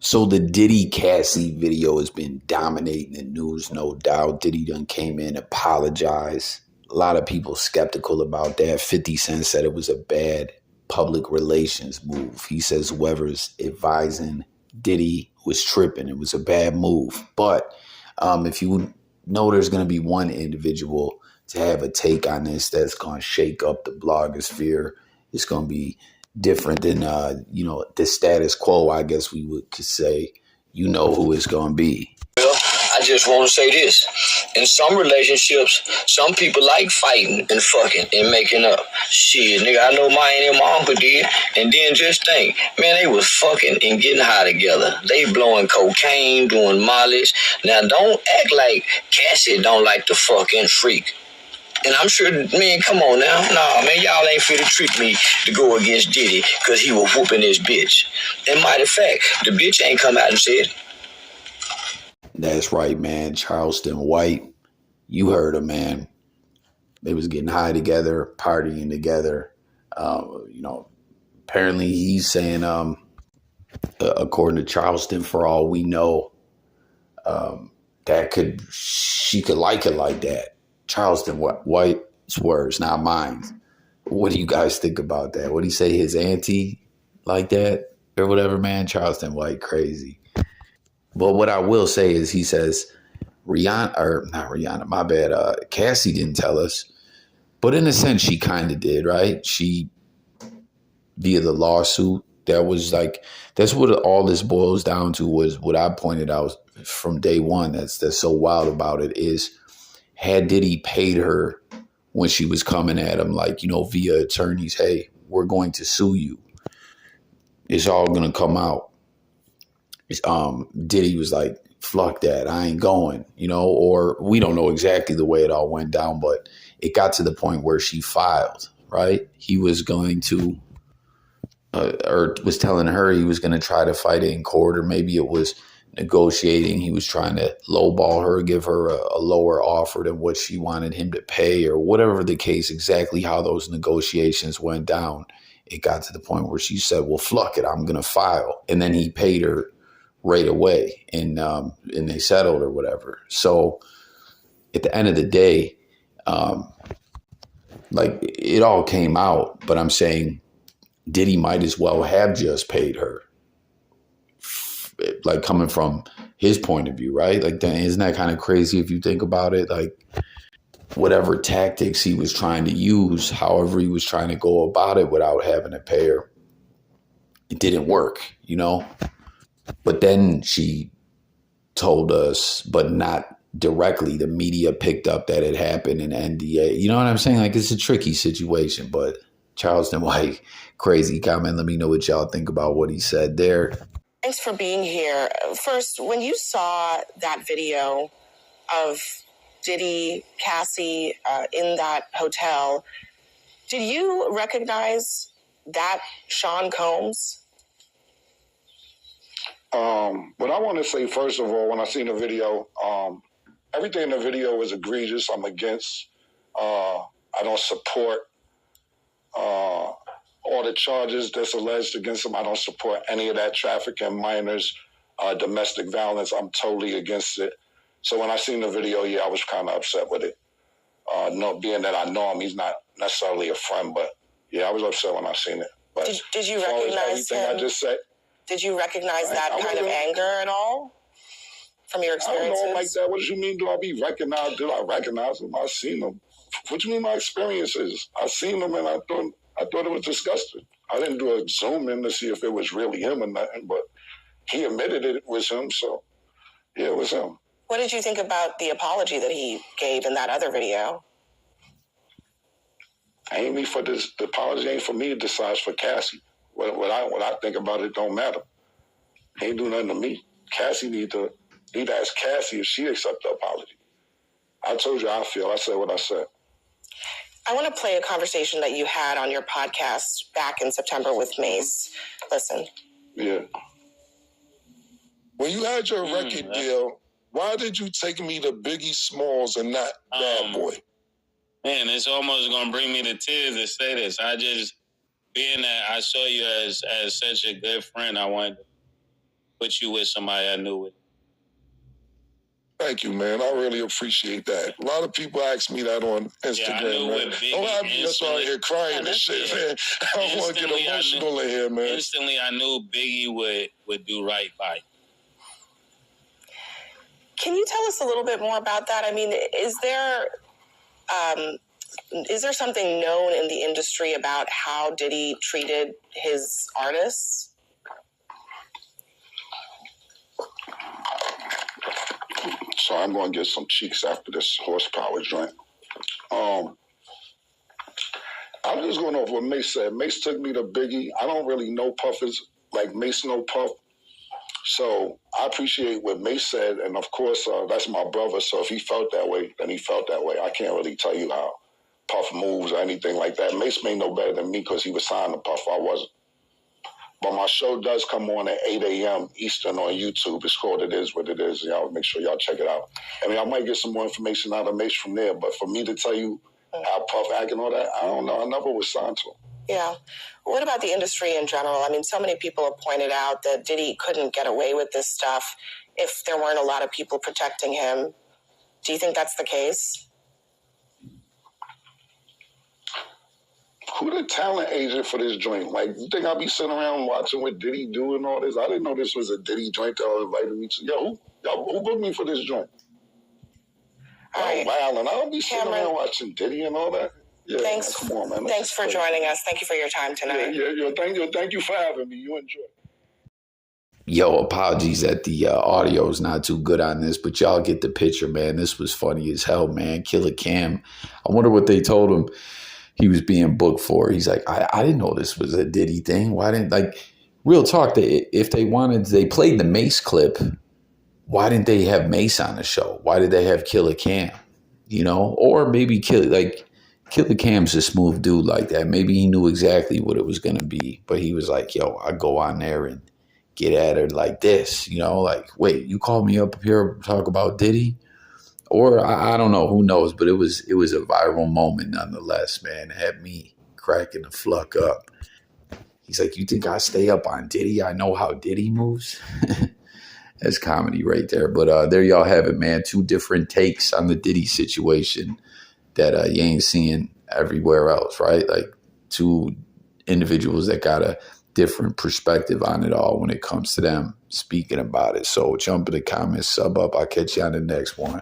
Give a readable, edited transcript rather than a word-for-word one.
So the Diddy Cassie video has been dominating the news, no doubt. Diddy done came in, apologized. A lot of people skeptical about that. 50 Cent said it was a bad public relations move. He says whoever's advising Diddy was tripping. It was a bad move. But if you know there's going to be one individual to have a take on this that's going to shake up the blogosphere, it's going to be different than the status quo. I guess could say, who it's gonna be. Well, I just want to say this: in some relationships, some people like fighting and fucking and making up. Shit, nigga, I know mine and my uncle did. And then just think, man, they was fucking and getting high together. They blowing cocaine, doing mollies. Now, don't act like Cassie don't like to fucking freak. And I'm sure, man, come on now. Nah, man, y'all ain't fit to trick me to go against Diddy because he was whooping this bitch. And matter of fact, the bitch ain't come out and said. That's right, man. Charleston White, you heard him, man. They was getting high together, partying together. Apparently he's saying, according to Charleston, for all we know, she could like it like that. Charleston White's words, not mine. What do you guys think about that? What do you say, his auntie like that or whatever, man? Charleston White, crazy. But what I will say is he says Cassie didn't tell us. But in a sense, she kind of did, right? She, via the lawsuit, that's what all this boils down to, was what I pointed out from day one that's so wild about it is, had Diddy paid her when she was coming at him, via attorneys, hey, we're going to sue you. It's all going to come out. Diddy was like, fuck that, I ain't going, or we don't know exactly the way it all went down, but it got to the point where she filed, right? He was going to, or was telling her he was going to try to fight it in court, or maybe it was negotiating. He was trying to lowball her, give her a lower offer than what she wanted him to pay, or whatever the case, exactly how those negotiations went down. It got to the point where she said, well, fuck it, I'm going to file. And then he paid her right away, and they settled or whatever. So at the end of the day, it all came out, but I'm saying Diddy might as well have just paid her, coming from his point of view, right? Isn't that kind of crazy if you think about it? Whatever tactics he was trying to use, however he was trying to go about it without having to pay her, it didn't work, But then she told us, but not directly. The media picked up that it happened in NDA. You know what I'm saying? It's a tricky situation, but Charleston White, crazy comment. Let me know what y'all think about what he said there. Thanks for being here. First, when you saw that video of Diddy, Cassie in that hotel, did you recognize that Sean Combs? What I want to say, first of all, when I seen the video, everything in the video was egregious. I'm against. I don't support all the charges that's alleged against him. I don't support any of that, trafficking minors, domestic violence. I'm totally against it. So when I seen the video, I was kind of upset with it. Being that I know him, he's not necessarily a friend, but I was upset when I seen it. But did you recognize him? I just said. Did you recognize that kind of anger at all from your experiences? I don't know like that. What do you mean? Do I be recognized? Did I recognize him? I seen him. What do you mean my experiences? I seen him and I thought it was disgusting. I didn't do a zoom in to see if it was really him or nothing, but he admitted it was him. So it was him. What did you think about the apology that he gave in that other video? The apology ain't for me to decide, for Cassie. What I think about it don't matter. He ain't do nothing to me. Cassie need to ask Cassie if she accept the apology. I told you how I feel. I said what I said. I want to play a conversation that you had on your podcast back in September with Mace. Listen. Yeah. When you had your record deal, why did you take me to Biggie Smalls and not Bad Boy? Man, it's almost going to bring me to tears to say this. Being that I saw you as such a good friend, I wanted to put you with somebody I knew with. Thank you, man. I really appreciate that. A lot of people ask me that on Instagram, man. Don't have me that's why I here crying and shit, man. I don't want to get emotional in here, man. Instantly, I knew Biggie would do right by you. Can you tell us a little bit more about that? I mean, is there something known in the industry about how Diddy treated his artists? So I'm going to get some cheeks after this horsepower joint. I'm just going off what Mace said. Mace took me to Biggie. I don't really know Puffers like Mace know Puff. So I appreciate what Mace said. And of course, that's my brother. So if he felt that way, then he felt that way. I can't really tell you how Puff moves or anything like that. Mace may know better than me because he was signed to Puff. I wasn't. But my show does come on at 8 a.m. Eastern on YouTube. It's called It Is What It Is. Y'all make sure y'all check it out. I mean, I might get some more information out of Mace from there, but for me to tell you how Puff act and all that, I don't know. I never was signed to him. Yeah. What about the industry in general? I mean, so many people have pointed out that Diddy couldn't get away with this stuff if there weren't a lot of people protecting him. Do you think that's the case? Who the talent agent for this joint? Like, you think I'll be sitting around watching what Diddy do and all this? I didn't know this was a Diddy joint that y'all invited me to. Yo, who booked me for this joint? All right. Wow, and I don't be sitting around watching Diddy and all that. Yeah, thanks. Come on, man. Thanks for joining us. Thank you for your time tonight. Yeah. Thank you for having me. You enjoy. Yo, apologies that the audio is not too good on this, but y'all get the picture, man. This was funny as hell, man. Killer Cam. I wonder what they told him he was being booked for. He's like, I didn't know this was a Diddy thing. Why didn't, like, real talk, if they wanted, they played the Mace clip. Why didn't they have Mace on the show? Why did they have Killer Cam? You know, or maybe Killer Cam's a smooth dude like that. Maybe he knew exactly what it was going to be, but he was like, yo, I go on there and get at her like this, you know, like, wait, you called me up here to talk about Diddy? Or I don't know, who knows, but it was a viral moment nonetheless, man. It had me cracking the fuck up. He's like, you think I stay up on Diddy? I know how Diddy moves. That's comedy right there. But there y'all have it, man. 2 different takes on the Diddy situation that you ain't seeing everywhere else, right? Like 2 individuals that got a different perspective on it all when it comes to them speaking about it. So jump in the comments, sub up. I'll catch you on the next one.